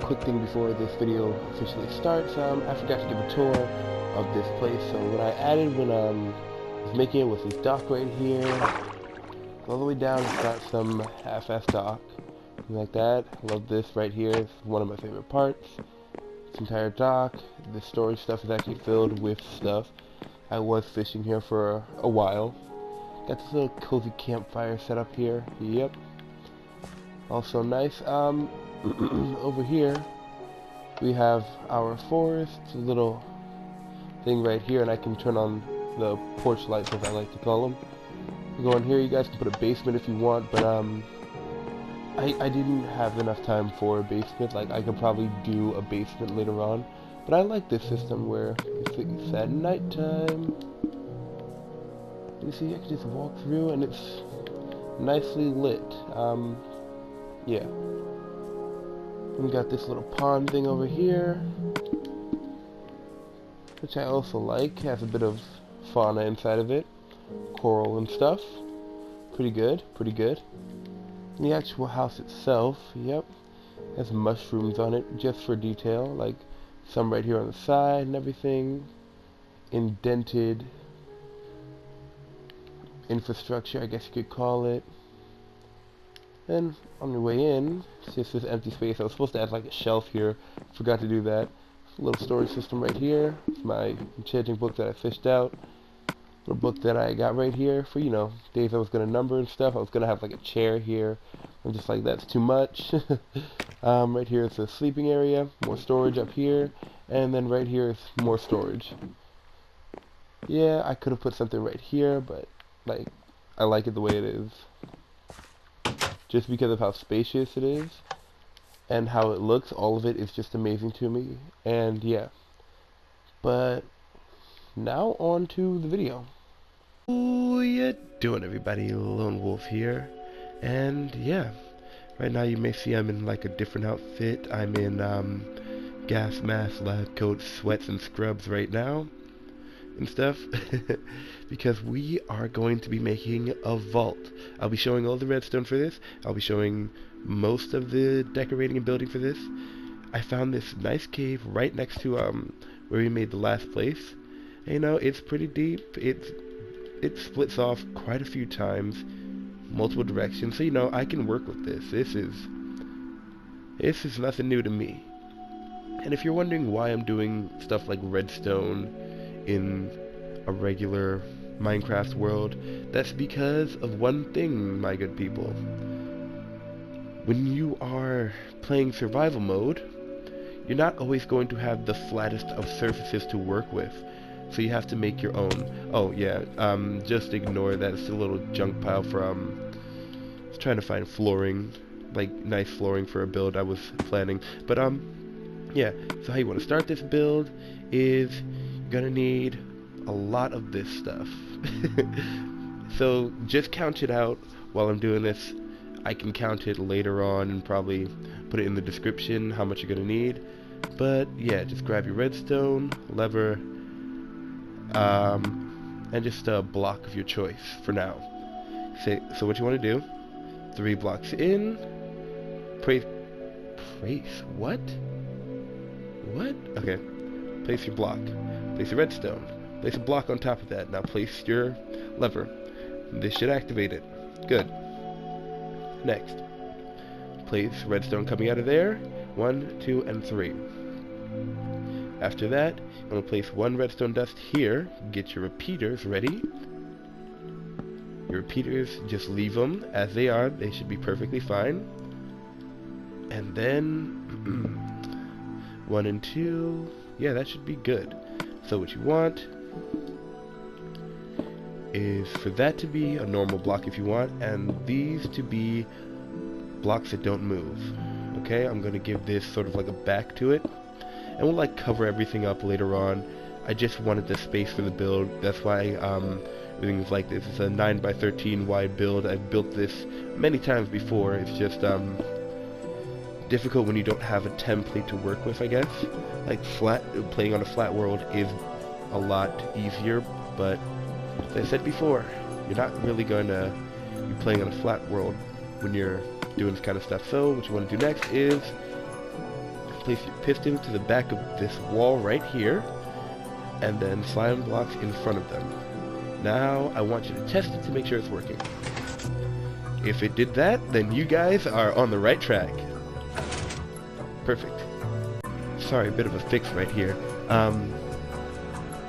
quick thing before this video officially starts. I forgot to give a tour of this place. So what I added when I was making it was this dock right here. All the way down, it's got some half-ass dock, like that. I love this right here. It's one of my favorite parts. This entire dock, the storage stuff is actually filled with stuff. I was fishing here for a while. Got this little cozy campfire set up here. Yep. Also nice. Over here we have our forest, little thing right here, and I can turn on the porch lights, as I like to call them. Go in here. You guys can put a basement if you want, but I didn't have enough time for a basement. Like, I could probably do a basement later on, but I like this system where it's at nighttime. You see, I can just walk through and it's nicely lit. Yeah. We got this little pond thing over here, which I also like. Has a bit of fauna inside of it, coral and stuff. Pretty good, pretty good. The actual house itself, yep, has mushrooms on it just for detail, like some right here on the side and everything. Indented infrastructure, I guess you could call it. And on your way in, it's just this empty space. I was supposed to add like a shelf here, forgot to do that. A little storage system right here. It's my enchanting book that I fished out. A book that I got right here for, you know, days I was gonna number and stuff. I was gonna have like a chair here. I'm just like, that's too much. Right here is a sleeping area, more storage up here, and then right here is more storage. Yeah, I could have put something right here, but like, I like it the way it is. Just because of how spacious it is and how it looks, all of it is just amazing to me. And yeah, but now on to the video. How you doing, everybody? Lone Wolf here, and yeah, right now you may see I'm in like a different outfit. I'm in gas mask, lab coat, sweats, and scrubs right now and stuff because we are going to be making a vault. I'll be showing all the redstone for this. I'll be showing most of the decorating and building for this. I found this nice cave right next to where we made the last place. And, you know, it's pretty deep. It splits off quite a few times, multiple directions, so you know I can work with this. This is nothing new to me. And if you're wondering why I'm doing stuff like redstone in a regular Minecraft world, that's because of one thing, my good people. When you are playing survival mode, you're not always going to have the flattest of surfaces to work with. So you have to make your own. Oh yeah, just ignore that. It's a little junk pile from I was trying to find flooring, like nice flooring for a build I was planning. But yeah, so how you want to start this build is you're gonna need a lot of this stuff. So just count it out while I'm doing this. I can count it later on and probably put it in the description how much you're gonna need. But yeah, just grab your redstone, lever, and just a block of your choice for now. So what you want to do, 3 blocks in, place, what? Okay, place your block, place your redstone, place a block on top of that. Now place your lever. This should activate it. Good. Next, place redstone coming out of there, 1, 2, and 3. After that, I'm going to place 1 redstone dust here. Get your repeaters ready. Your repeaters, just leave them as they are. They should be perfectly fine. And then 1 and 2. Yeah, that should be good. So what you want is for that to be a normal block if you want, and these to be blocks that don't move. Okay, I'm going to give this sort of like a back to it. And we'll like cover everything up later on. I just wanted the space for the build. That's why everything's like this. It's a 9x13 wide build. I've built this many times before. It's just difficult when you don't have a template to work with, I guess. Like playing on a flat world is a lot easier, but as I said before, you're not really going to be playing on a flat world when you're doing this kind of stuff. So what you want to do next is place your piston to the back of this wall right here, and then slime blocks in front of them. Now I want you to test it to make sure it's working. If it did that, then you guys are on the right track. Perfect. Sorry, a bit of a fix right here.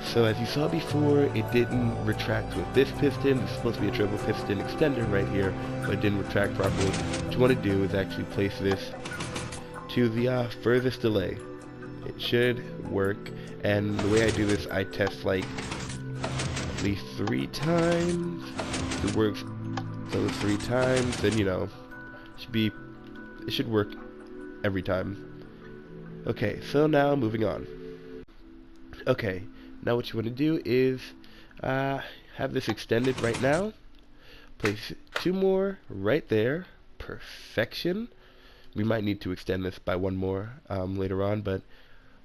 So as you saw before, it didn't retract with this piston. It's supposed to be a triple piston extender right here, but it didn't retract properly. What you want to do is actually place this to the furthest delay. It should work, and the way I do this, I test like at least 3 times. If it works those 3 times, then you know, it should work every time. Okay, so now moving on. Okay, now what you want to do is have this extended right now. Place 2 more right there. Perfection. We might need to extend this by 1 more later on, but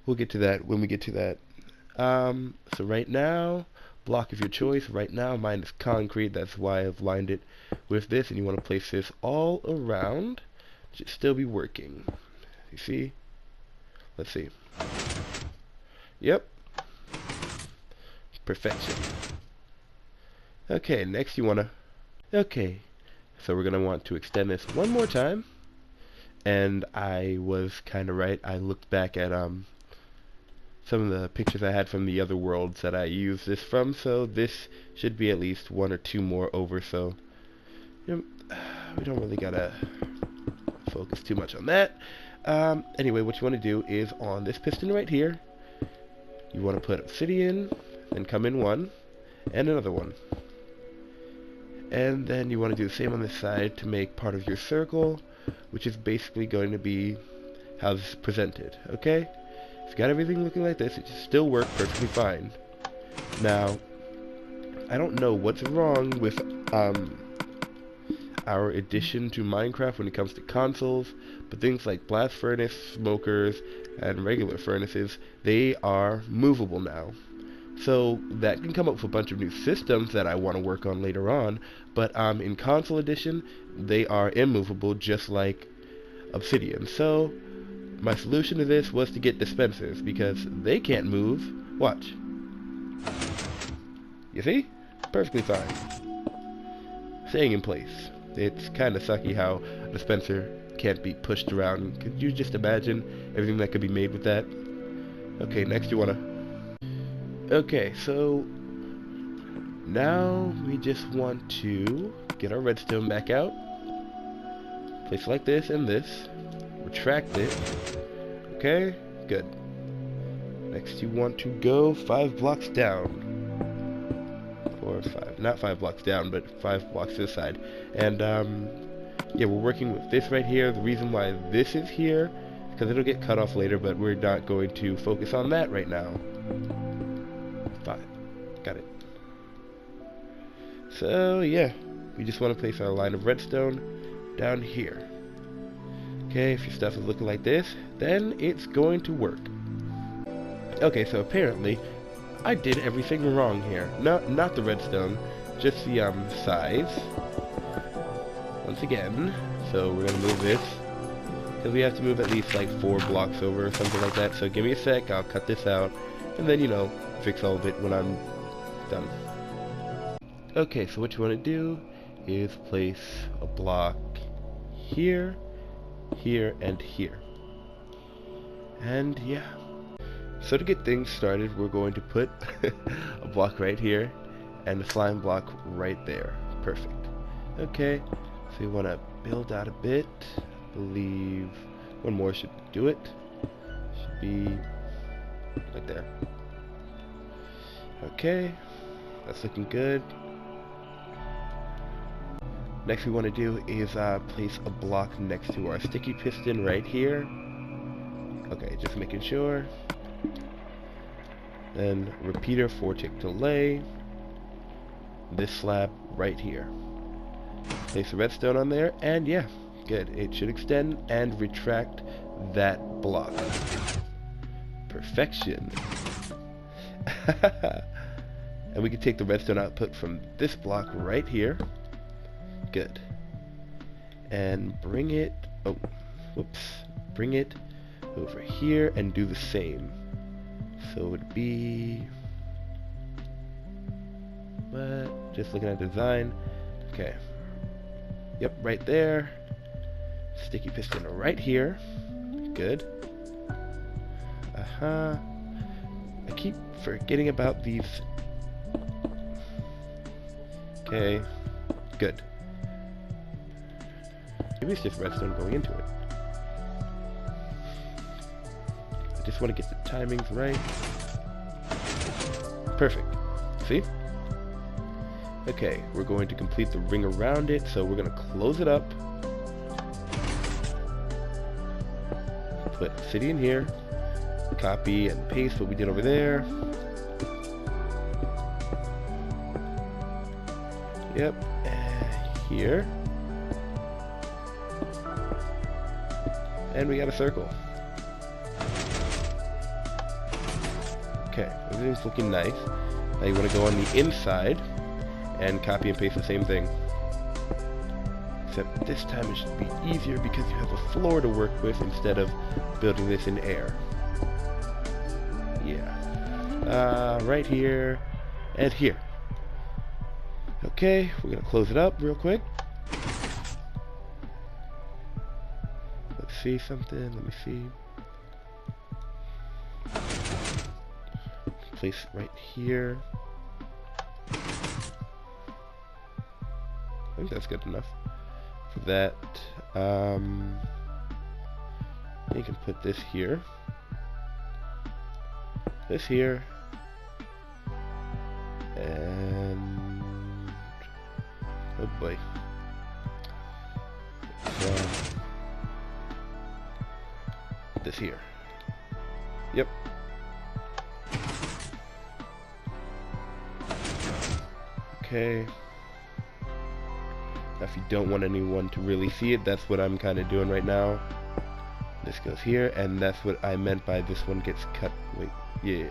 we'll get to that when we get to that. So right now, block of your choice. Right now mine is concrete, that's why I've lined it with this, and you want to place this all around. It should still be working. You see? Let's see. Yep. Perfection. Okay, next you want to... Okay, so we're going to want to extend this 1 more time. And I was kind of right. I looked back at some of the pictures I had from the other worlds that I used this from, so this should be at least 1 or 2 more over, so you know, we don't really gotta focus too much on that. Anyway, what you want to do is on this piston right here, you want to put obsidian, then come in 1, and another 1. And then you want to do the same on this side to make part of your circle, which is basically going to be how this is presented, okay? If you got everything looking like this, it should still work perfectly fine. Now, I don't know what's wrong with our addition to Minecraft when it comes to consoles, but things like blast furnace, smokers, and regular furnaces, they are movable now. So that can come up with a bunch of new systems that I want to work on later on, but in console edition, they are immovable just like obsidian. So my solution to this was to get dispensers, because they can't move. Watch. You see? Perfectly fine. Staying in place. It's kind of sucky how a dispenser can't be pushed around. Could you just imagine everything that could be made with that? Okay, next you want to... Okay, so now we just want to get our redstone back out. Place like this and this. Retract it. Okay, good. Next you want to go 5 blocks down. Or 5, not 5 blocks down, but 5 blocks to the side. And yeah, we're working with this right here. The reason why this is here, because it'll get cut off later, but we're not going to focus on that right now. 5. Got it. So yeah, we just want to place our line of redstone down here. Okay, if your stuff is looking like this, then it's going to work. Okay, so apparently I did everything wrong here. Not the redstone, just the size. Once again, so we're gonna move this because we have to move at least like 4 blocks over or something like that. So give me a sec, I'll cut this out, and then, you know, fix all of it when I'm done. Okay, so what you want to do is place a block here, here, and here. And yeah. So to get things started, we're going to put a block right here and a slime block right there. Perfect. Okay, so we want to build out a bit. I believe 1 more should do it. Should be like there. Okay, that's looking good. Next we want to do is place a block next to our sticky piston right here. Okay, just making sure. Then repeater for tick delay. This slab right here. Place the redstone on there, and yeah, good. It should extend and retract that block. Perfection. And we can take the redstone output from this block right here. Good. And bring it, oh, whoops, bring it over here and do the same. So it would be... What? Just looking at design. Okay. Yep, right there. Sticky piston right here. Good. I keep forgetting about these. Okay. Good. Maybe it's just redstone going into it. I just want to get the timings right. Perfect. See? Okay, we're going to complete the ring around it, so we're going to close it up. Put city in here. Copy and paste what we did over there. Yep, here. And we got a circle. Okay, everything's looking nice. Now you want to go on the inside and copy and paste the same thing. Except this time it should be easier because you have a floor to work with instead of building this in air. Yeah. Right here and here. Okay, we're gonna close it up real quick. Let's see something. Let me see. Place right here. I think that's good enough for that. You can put this here. This here. And oh boy. This here. Yep. Okay. Now if you don't want anyone to really see it, that's what I'm kind of doing right now. This goes here, and that's what I meant by this one gets cut. Wait, yeah.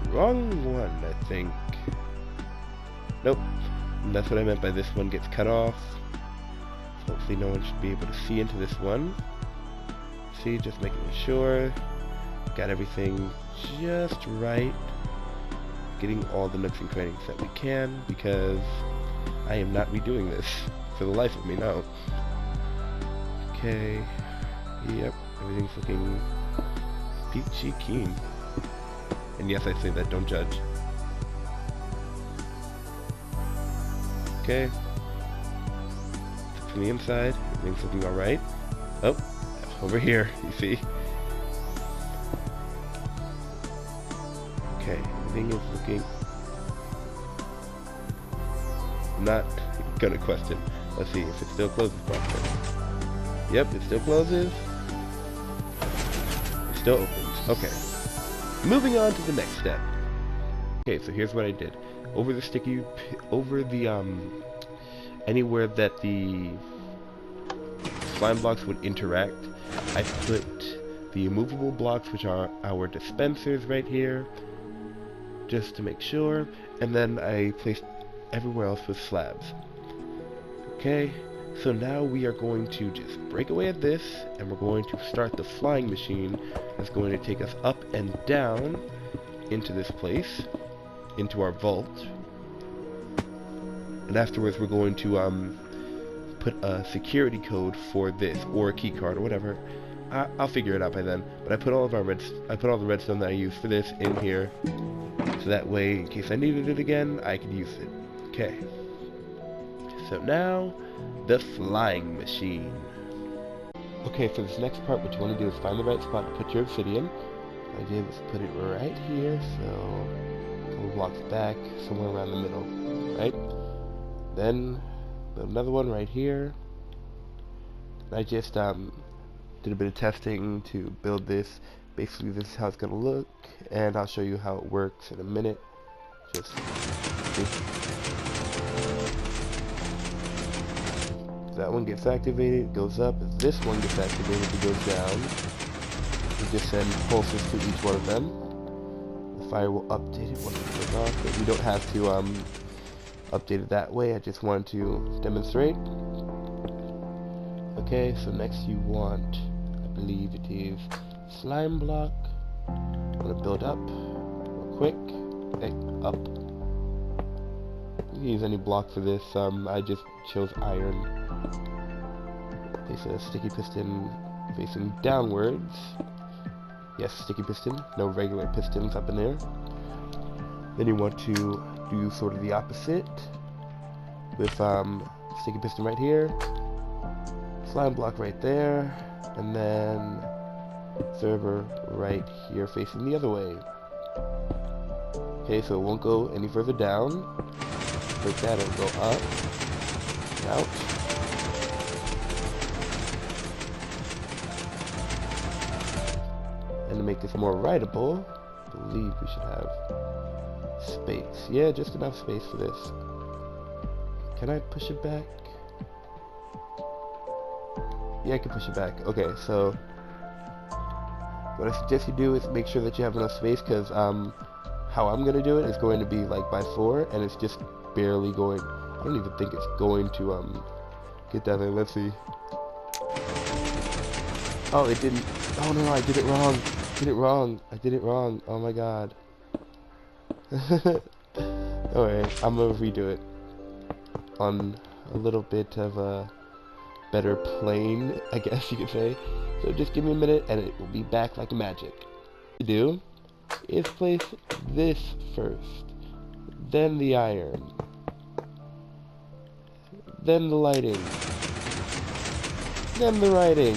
Wrong one, I think. Nope. And that's what I meant by this one gets cut off. So hopefully no one should be able to see into this one. See, just making sure. Got everything just right. Getting all the nooks and crannies that we can, because I am not redoing this for the life of me now. Okay. Yep, everything's looking peachy keen. And yes, I say that, don't judge. Okay. From the inside, everything's looking alright. Oh, over here, you see. Okay, everything is looking... I'm not gonna question. Let's see if it still closes properly. Yep, it still closes. It still opens. Okay. Moving on to the next step. Okay, so here's what I did. Over the sticky, anywhere that the slime blocks would interact, I put the immovable blocks, which are our dispensers right here, just to make sure, and then I placed everywhere else with slabs. Okay, so now we are going to just break away at this, and we're going to start the flying machine that's going to take us up and down into this place, into our vault. And afterwards we're going to put a security code for this, or a key card, or whatever. I'll figure it out by then. But I put all the redstone that I used for this in here, so that way, in case I needed it again, I could use it. Okay. So now, the flying machine. Okay, for this next part, what you want to do is find the right spot to put your obsidian. What I did was put it right here, so a couple blocks back, somewhere around the middle, right? Then another one right here. I just did a bit of testing to build this. Basically, this is how it's gonna look, and I'll show you how it works in a minute. Just that one gets activated, it goes up. If this one gets activated, it goes down. We just send pulses to each one of them. The fire will update it once it goes off, but we don't have to update it that way. I just wanted to demonstrate. Okay, so next you want a believe it is slime block. I'm gonna build up real quick. Okay, up. You can use any block for this. I just chose iron. Place a sticky piston facing downwards. Yes, sticky piston. No regular pistons up in there. Then you want to do sort of the opposite with sticky piston right here, slime block right there, and then server right here facing the other way. Okay, so it won't go any further down. Like that, it'll go up, out. And to make this more writable, I believe we should have space. Yeah, just enough space for this. Can I push it back? Yeah, I can push it back. Okay, so what I suggest you do is make sure that you have enough space, because how I'm going to do it is going to be like by 4, and it's just barely going. I don't even think it's going to get down there. Let's see. Oh, it didn't. Oh no, I did it wrong. I did it wrong. Oh my god. Alright, I'm gonna redo it on a little bit of a better plane, I guess you could say. So just give me a minute and it will be back like magic. What to do is place this first, then the iron, then the lighting, then the writing.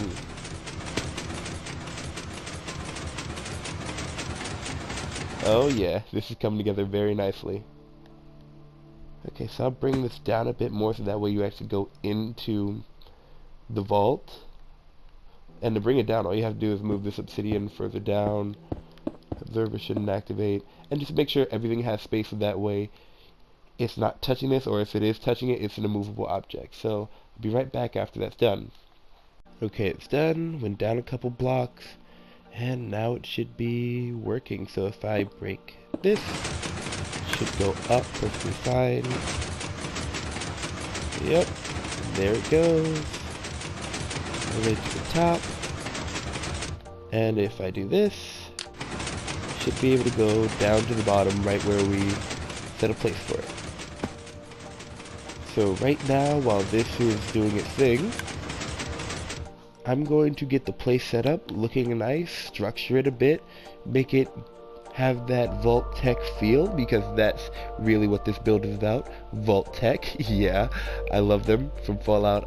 Oh yeah, this is coming together very nicely. Okay, so I'll bring this down a bit more so that way you actually go into the vault. And to bring it down, all you have to do is move this obsidian further down. Observer shouldn't activate. And just make sure everything has space so that way it's not touching this, or if it is touching it, it's an immovable object. So I'll be right back after that's done. Okay, it's done. Went down a couple blocks. And now it should be working. So if I break this, it should go up perfectly fine. Yep, there it goes. All the way to the top. And if I do this, it should be able to go down to the bottom right where we set a place for it. So right now, while this is doing its thing, I'm going to get the place set up, looking nice, structure it a bit, make it have that Vault Tech feel, because that's really what this build is about. Vault Tech, yeah, I love them from Fallout,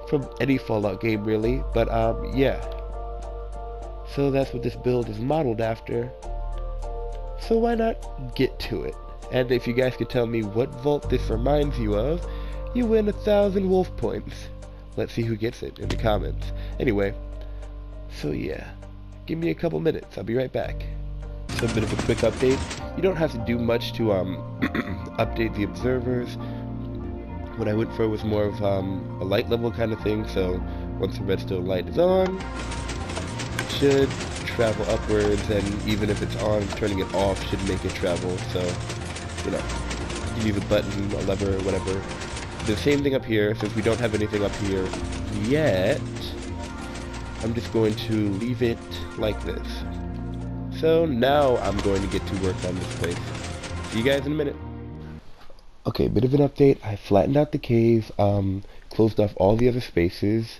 from any Fallout game really, but yeah. So that's what this build is modeled after. So why not get to it? And if you guys could tell me what vault this reminds you of, you win 1,000 wolf points. Let's see who gets it in the comments. Anyway, so yeah, give me a couple minutes. I'll be right back. So a bit of a quick update. You don't have to do much to update the observers. What I went for was more of a light level kind of thing. So once the redstone light is on, it should travel upwards, and even if it's on, turning it off should make it travel. So, you know, you can use a button, a lever, whatever. The same thing up here, since we don't have anything up here yet, I'm just going to leave it like this. So now I'm going to get to work on this place. See you guys in a minute. Okay, bit of an update. I flattened out the cave, closed off all the other spaces,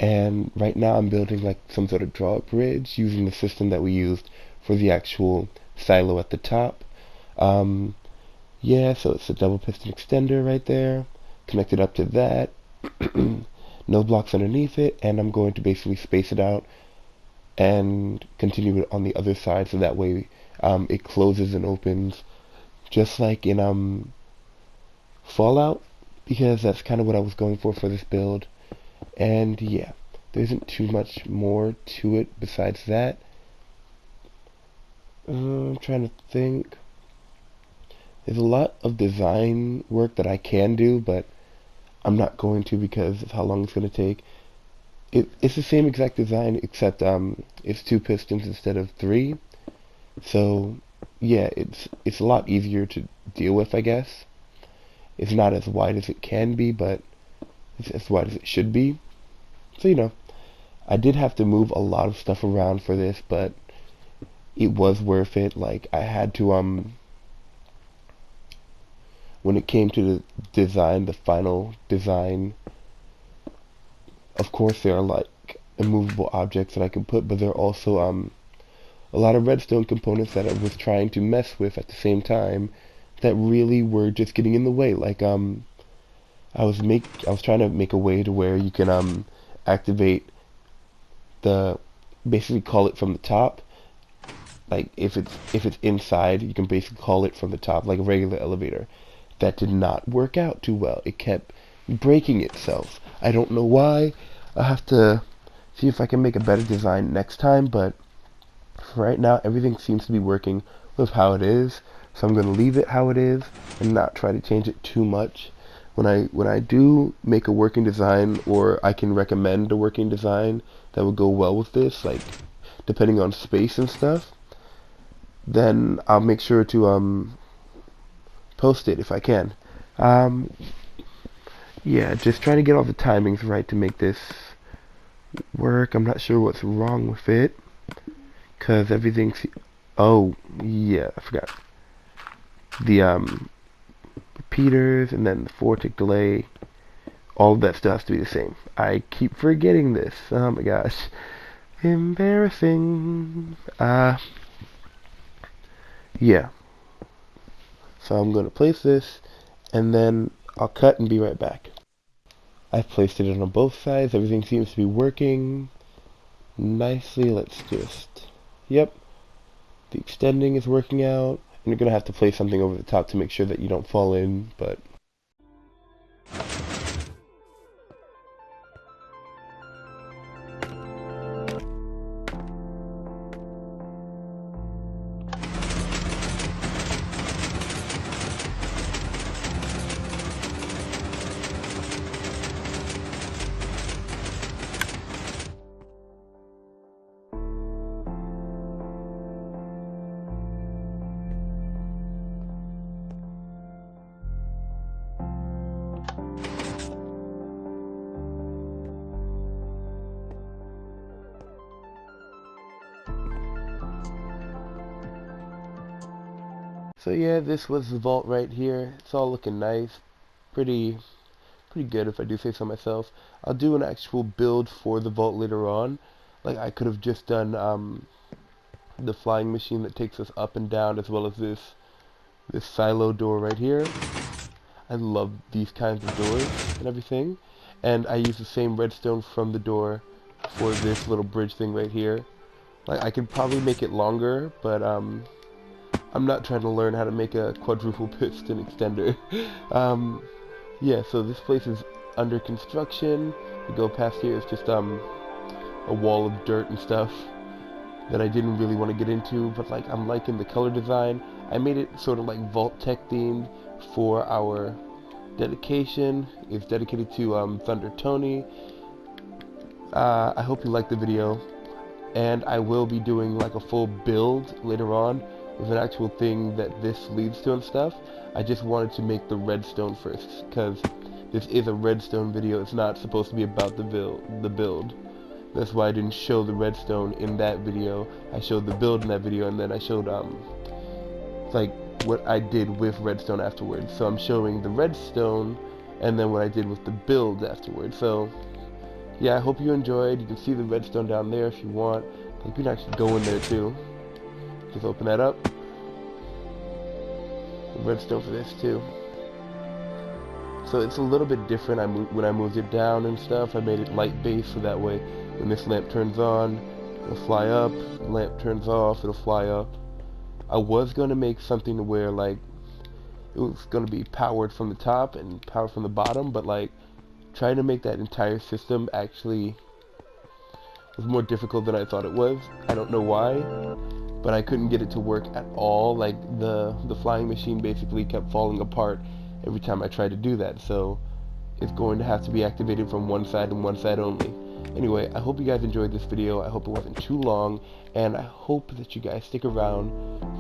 and right now I'm building like some sort of drawbridge using the system that we used for the actual silo at the top. Yeah, so it's a double piston extender right there, connected up to that, no blocks underneath it, and I'm going to basically space it out and continue it on the other side, so that way it closes and opens just like in Fallout, because that's kind of what I was going for this build. And yeah, there isn't too much more to it besides that. I'm trying to think. There's a lot of design work that I can do, but I'm not going to because of how long it's going to take. It's the same exact design, except it's 2 pistons instead of 3. So yeah, it's a lot easier to deal with, I guess. It's not as wide as it can be, but it's as wide as it should be. So, you know, I did have to move a lot of stuff around for this, but it was worth it. Like, I had to, when it came to the design, the final design, of course there are like immovable objects that I can put, but there are also a lot of redstone components that I was trying to mess with at the same time that really were just getting in the way. Like I was trying to make a way to where you can activate basically call it from the top. Like if it's inside, you can basically call it from the top like a regular elevator. That did not work out too well. It kept breaking itself. I don't know why. I have to see if I can make a better design next time, but for right now everything seems to be working with how it is. So I'm going to leave it how it is and not try to change it too much. When I do make a working design, or I can recommend a working design that would go well with this, like depending on space and stuff, then I'll make sure to post it if I can. Yeah, just trying to get all the timings right to make this work. I'm not sure what's wrong with it, because everything's... Oh, yeah, I forgot. The repeaters and then the 4-tick delay, all of that still has to be the same. I keep forgetting this. Oh my gosh. Embarrassing. Yeah. So I'm going to place this, and then I'll cut and be right back. I've placed it on both sides. Everything seems to be working nicely. Let's just... Yep. The extending is working out. And you're going to have to place something over the top to make sure that you don't fall in, but... So yeah, this was the vault right here. It's all looking nice. Pretty good if I do say so myself. I'll do an actual build for the vault later on. Like, I could have just done the flying machine that takes us up and down, as well as this silo door right here. I love these kinds of doors and everything. And I use the same redstone from the door for this little bridge thing right here. Like, I could probably make it longer, but I'm not trying to learn how to make a quadruple piston extender. Yeah, so this place is under construction. You go past here, it's just a wall of dirt and stuff that I didn't really want to get into, but like, I'm liking the color design. I made it sort of like Vault Tech themed for our dedication. It's dedicated to Thunder Tony. I hope you liked the video, and I will be doing like a full build later on with an actual thing that this leads to and stuff. I just wanted to make the redstone first, because this is a redstone video. It's not supposed to be about the build. That's why I didn't show the redstone in that video. I showed the build in that video, and then I showed like what I did with redstone afterwards. So I'm showing the redstone and then what I did with the build afterwards. So yeah, I hope you enjoyed. You can see the redstone down there if you want. You can actually go in there too. Just open that up. The redstone for this too. So it's a little bit different. When I moved it down and stuff, I made it light base, so that way when this lamp turns on, it'll fly up. The lamp turns off, it'll fly up. I was going to make something to where like it was going to be powered from the top and powered from the bottom, but like trying to make that entire system actually was more difficult than I thought it was. I don't know why, but I couldn't get it to work at all. Like the flying machine basically kept falling apart every time I tried to do that, so it's going to have to be activated from one side and one side only. Anyway, I hope you guys enjoyed this video. I hope it wasn't too long, and I hope that you guys stick around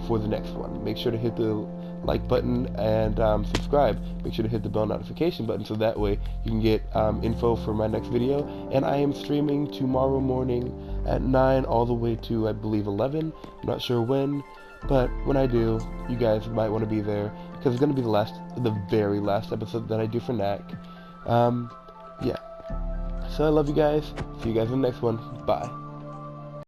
for the next one. Make sure to hit the like button and subscribe. Make sure to hit the bell notification button so that way you can get info for my next video. And I am streaming tomorrow morning at 9 all the way to, I believe, 11. I'm not sure when, but when I do, you guys might want to be there because it's going to be the very last episode that I do for Knack. Yeah. So I love you guys. See you guys in the next one. Bye.